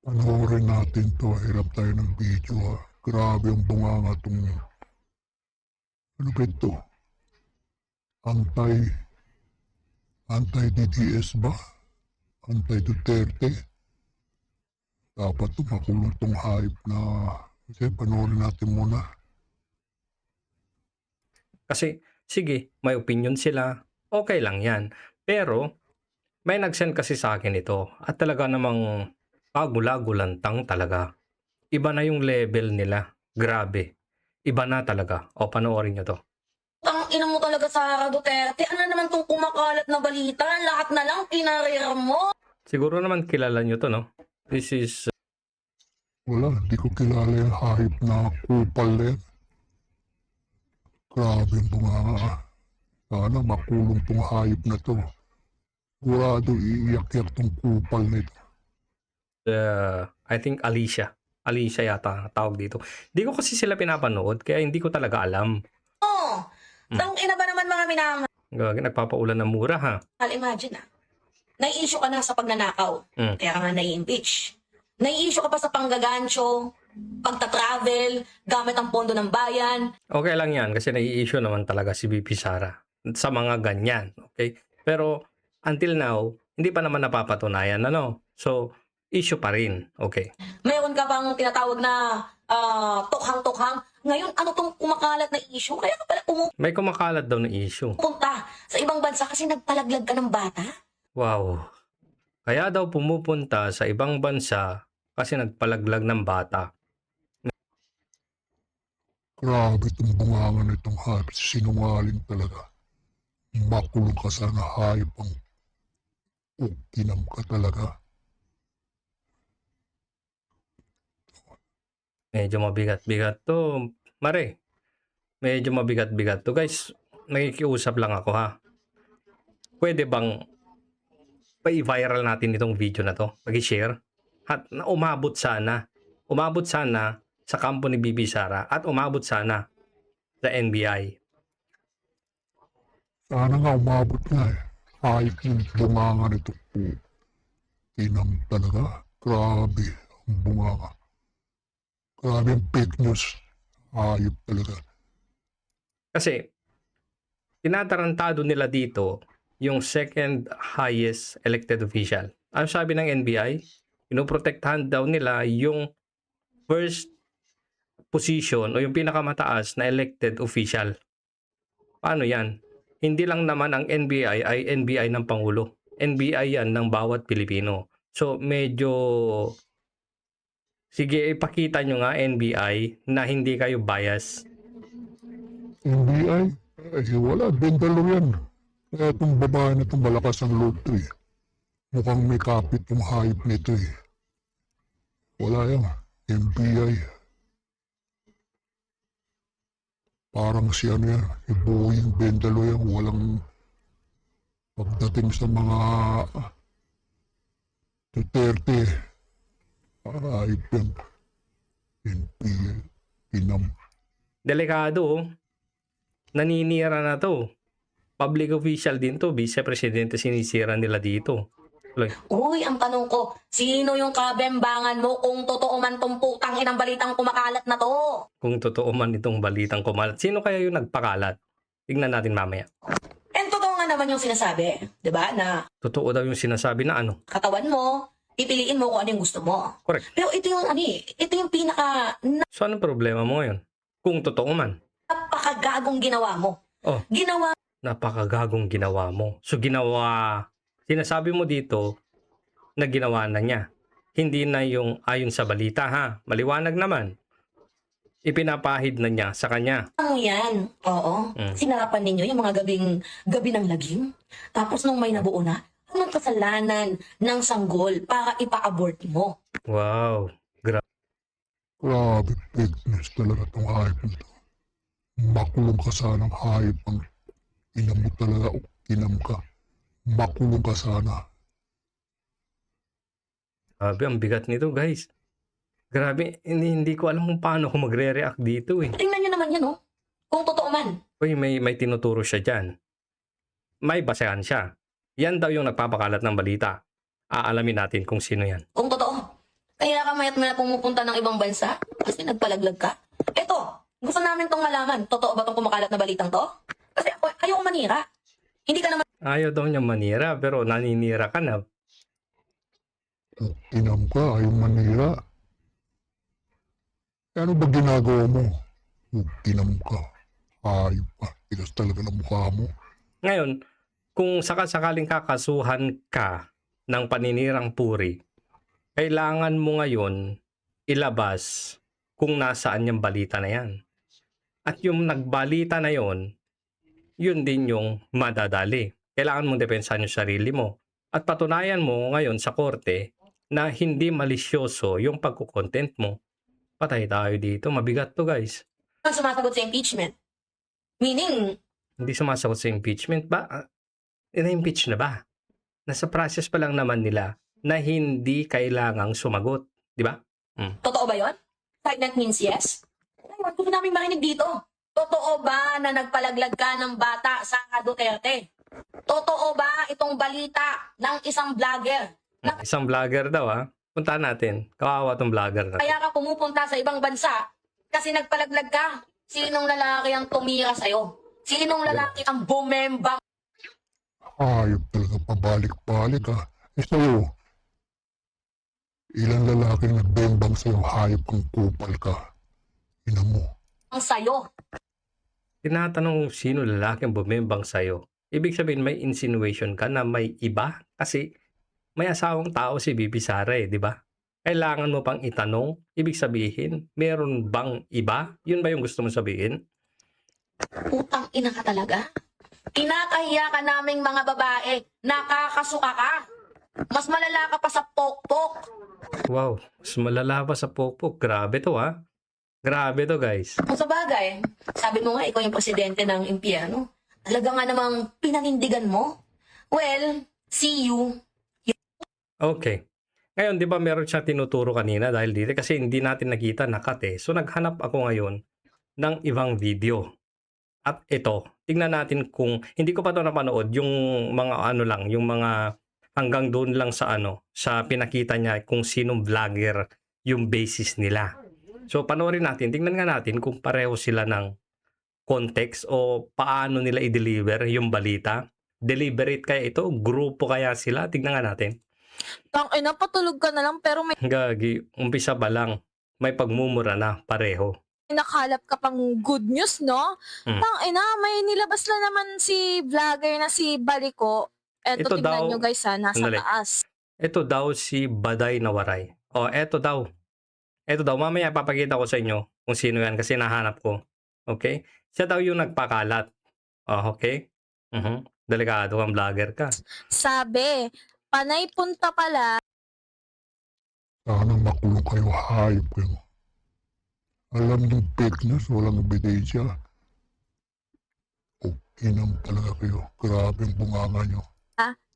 Panoorin natin 'to, hirap tayo ng video, Grabe ang bunganga 'tong ano ba ito, anti anti-DDS ba? Anti-Duterte? Dapat 'to makulong 'tong hayop na kasi panoorin natin muna. Kasi sige, may opinion sila, okay lang 'yan. Pero may nag-send kasi sa akin ito at talaga namang pagulago lantang talaga. Iba na yung level nila, grabe. Iba na talaga. O panoorin niyo 'to. Tangina mo talaga, Sara Duterte. Ano naman tong kumakalat na balita? Lahat na lang pinarir mo. Siguro naman kilala niyo 'to, no? This is Wala, hindi ko kilala yung hayop na kupal na yan. Grabe ang bunganga. Sana makulong 'tong hayop na 'to. Sigurado iiyak-yak 'tong kupal na ito. I think Alicia. Alicia yata ang tawag dito. Hindi ko kasi sila pinapanood kaya hindi ko talaga alam. Oh, tangina ba naman mga minamahal? Gagi, nagpapaulan ng mura ha. Imagine nai-issue ka na sa pagnanakaw. Kaya ka nga nai-impeach. Nai-issue ka pa sa panggagancho, pagta-travel, gamit ang pondo ng bayan. Okay lang yan kasi nai-issue naman talaga si VP Sara sa mga ganyan. Okay? Pero until now, hindi pa naman napapatunayan. Ano? So, issue pa rin. Okay. Meron ka pang tinatawag na tukhang-tukhang. Ngayon, ano tong kumakalat na issue? Kaya ka pala May kumakalat daw na issue. pumupunta sa ibang bansa kasi nagpalaglag ka ng bata? Wow. Kaya daw pumupunta sa ibang bansa kasi nagpalaglag ng bata. Grabe itong bunganga na itong hayop. Sinungaling talaga. Makulong ka sana hayop ang uginam ka talaga. Medyo mabigat-bigat to. Mare, medyo mabigat-bigat to. Guys, nakikiusap lang ako ha. Pwede bang pa-viral natin itong video na to? Pag-share? At umabot sana. Umabot sana sa kampo ni Bibi Sara at umabot sana sa NBI. Sana nga umabot nga Hayop yung bunganga nito po. Inam talaga. Grabe ang bunganga. Grabe ang fake news. Hayop talaga. Kasi tinatarantado nila dito yung second highest elected official. Ano sabi ng NBI? Pinoprotektahan daw nila yung first position o yung pinakamataas na elected official. Paano yan? Hindi lang naman ang NBI ay NBI ng Pangulo. NBI yan ng bawat Pilipino. So medyo sige, ipakita nyo nga NBI na hindi kayo bias. NBI? Wala. Bendalo yan. Kaya itong babae na itong malakas ang loob to eh. Mukhang may kapit yung hayop nito eh. Wala yan. NBI. Parang si ano yan. Si Boeing Bendalo yan. Walang pagdating sa mga Duterte. Hayop yan. NBI. Inam. Delikado, oh. Naninira na to. Public official din to. Vice-presidente sinisira nila dito. Uy, ang tanong ko, sino yung kabembangan mo kung totoo man tong putang inang balitang kumakalat na to? Kung totoo man itong balitang kumalat. Sino kaya yung nagpakalat? Tignan natin mamaya. And totoo nga naman yung sinasabi, di ba, na Totoo daw yung sinasabi na ano. katawan mo, pipiliin mo kung ano yung gusto mo. Correct. Pero ito yung ito yung pinaka So anong problema mo ngayon? Kung totoo man. napakagagong ginawa mo. Oh. Ginawa Napakagagong ginawa mo. So sinasabi mo dito na ginawa na niya. Hindi na yung ayon sa balita ha. Maliwanag naman. Ipinapahid na niya sa kanya. mo yan. Oo. Sinarapan ninyo yung mga gabi ng lagim. Tapos nung may nabuo na, anong kasalanan ng sanggol para ipa-abort mo? Wow. Grabe, fake news talaga itong hayop nito. Makulong ka sana ng hayop ang inam mo talaga o inam ka. Makulong ka sana. Grabe, ang bigat nito guys. Grabe, hindi ko alam kung paano ako magre-react dito eh. Tingnan nyo naman yan, oh. Kung totoo man. Uy, may tinuturo siya dyan. May basehan siya. Yan daw yung nagpapakalat ng balita. Aalamin natin kung sino yan. Kung totoo. Kaya ka mayat maya pumupunta ng ibang bansa? Kasi nagpalaglag ka? Eto, gusto namin tong malaman. Totoo ba tong kumakalat na balitang to? Kasi ayoko manira. Hindi ka naman Ayaw daw niya manira, pero naninira ka na. Inam ka, ayaw manira. Eh, ano ba ginagawa mo? Inam ka. Ayop ka. Tigas talaga ng mukha mo. Ngayon, kung sakasakaling kakasuhan ka ng paninirang puri, kailangan mo ngayon ilabas kung nasaan yung balita na yan. At yung nagbalita na yon, yun din yung madadali. Kailangan mong depensahan yung sarili mo. At patunayan mo ngayon sa korte na hindi malisyoso yung pagkukontent mo. Patay tayo dito. Mabigat to, guys. sumasagot sa impeachment. Meaning, Hindi sumasagot sa impeachment ba? Na-impeach na ba? Nasa process pa lang naman nila na hindi kailangang sumagot. Di ba? totoo ba yon? Pregnant means yes? Ngayon, gusto namin marinig dito. Totoo ba na nagpalaglag ka ng bata sa Duterte? Totoo ba itong balita ng isang vlogger? Isang vlogger daw, ha? Puntahan natin. Kawawa tong vlogger na. Kaya ka pumupunta sa ibang bansa kasi nagpalaglag ka. Sinong lalaki ang tumira sa'yo? Sinong lalaki ang bumembang? Ayop talaga, pabalik-balik ka. Eh sa'yo, ilang lalaking nagbembang sa'yo, hayop kang kupal ka. Ina mo. Sa'yo? Tinatanong sino lalaki ang bumembang sa'yo. Ibig sabihin may insinuation ka na may iba kasi may asawang tao si Bibi Sara eh, di ba? Kailangan mo pang itanong, ibig sabihin, meron bang iba? Yun ba yung gusto mong sabihin? Putang ina ka talaga? Kinakahiya ka naming mga babae. Nakakasuka ka. Mas malala ka pa sa pokpok. Wow, mas malala pa sa pokpok. Grabe to, ha? Grabe to, guys. Kung sa bagay, sabi mo nga ikaw yung presidente ng impyerno. Talaga nga namang pinanindigan mo. Well, see you. Okay. Ngayon, di ba meron siya tinuturo kanina dahil dito kasi hindi natin nakita nakat. So, naghanap ako ngayon ng ibang video. At ito, tingnan natin kung, hindi ko pa ito napanood, yung mga ano lang, yung mga hanggang doon lang sa ano, sa pinakita niya kung sinong vlogger yung basis nila. So, panoorin natin, tingnan nga natin kung pareho sila ng context o paano nila i-deliver yung balita. Deliberate kaya ito? Grupo kaya sila? Tingnan nga natin. Tangina, patulog ka na lang pero may Gagi, umpisa ba lang, may pagmumura na pareho. nakalap ka pang good news, no? Hmm. Tangina, may nilabas na naman si vlogger na si Baliko. Ito Eto, tignan daw- nyo guys ha, nasa Sandali. taas. Ito daw si Baday na Waray. O, eto daw. Eto daw, mamaya papakita ko sa inyo kung sino yan kasi nahanap ko. Okay? Siya daw yung nagpakalat. O, okay? Delikado kang vlogger ka. Sabi, panay punta pala Sana makulong kayo, hayop kayo. Alam niyo, fake news, walang ebidensya. O, inam talaga kayo. Grabe ang bunganga niyo.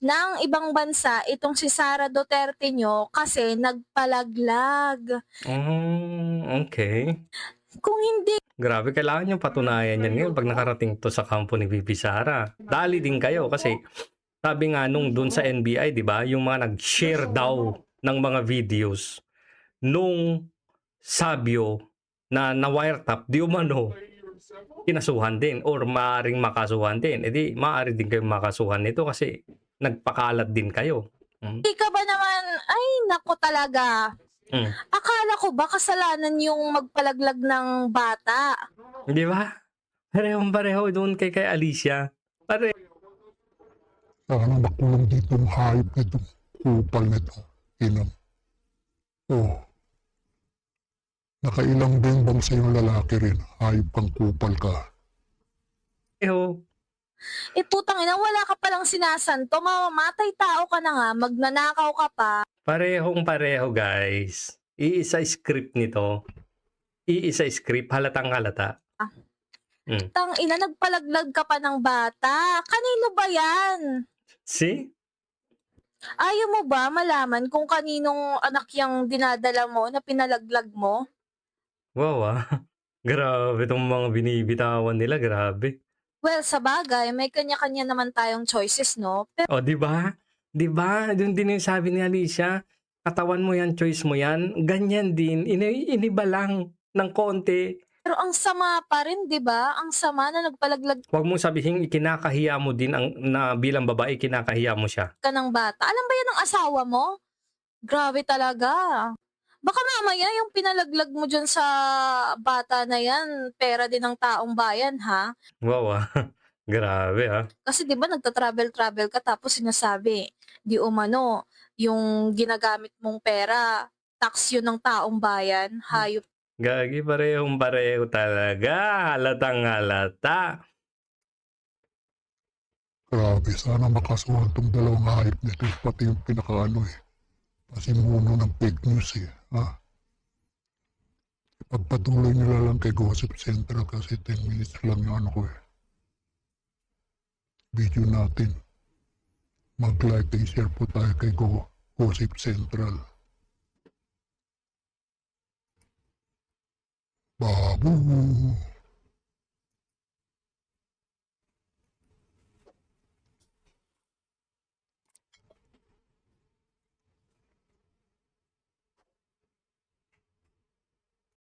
ng ibang bansa itong si Sara Duterte nyo kasi nagpalaglag. Okay. Kung hindi Grabe, kailangan nyo patunayan yan ngayon pag nakarating to sa kampo ni Bibi Sara. Dali din kayo kasi sabi nga nung dun sa NBI, di ba, yung mga nag-share daw ng mga videos nung Sabio na na-wiretap, di umano, kinasuhan din or maaaring makasuhan din. E di, maaari din kayo makasuhan nito kasi nagpakalat din kayo. ka ba naman, ay nako talaga. Mm. Akala ko ba kasalanan yung magpalaglag ng bata? Di ba? Parehong-pareho doon kay Alicia. Sana makulong dito ang hayop na ito. Kupal na ito. Inam. Oh. Nakailang bembang sa iyong lalaki rin. Hayop kang kupal ka. Pareho. Putang ina, wala ka palang sinasanto. Mamamatay tao ka na nga, magnanakaw ka pa. Parehong-pareho, guys. Iisa script nito. Iisa script, halatang halata. Tang ina, nagpalaglag ka pa ng bata. Kanino ba yan? See? Ayaw mo ba malaman kung kaninong anak yung dinadala mo na pinalaglag mo? Wow, ah. Grabe itong mga binibitawan nila, grabe. Well, sa bagay, may kanya-kanya naman tayong choices, no? Pero O, di ba? Di ba? Doon din yung sabi ni Alicia. Katawan mo yan, choice mo yan. Ganyan din, iniba lang ng konti. Pero ang sama pa rin, 'di ba? Ang sama na nagpalaglag Huwag mong sabihin ikinakahiya mo din na bilang babae, kinakahiya mo siya. ka ng bata. Alam ba 'yan ng asawa mo? Grabe talaga. Baka mamaya yung pinalaglag mo dyan sa bata na yan, pera din ng taong bayan, ha? Wow, grabe ha. Kasi 'di ba nagta-travel ka tapos sinasabi, di umano, yung ginagamit mong pera, tax yun ng taong bayan, hayop. Gagi, parehong-pareho talaga. Halatang halata. Grabe, sana makasuhan tong dalawang hayop nito. Pati yung pinakaano eh. Pasimuno ng fake news eh. Ha? Ipagpatuloy nila lang kay Gossip Central kasi 10 minutes lang yung ano ko eh. Video natin. Mag-like and share po tayo kay Gossip Central. Babu!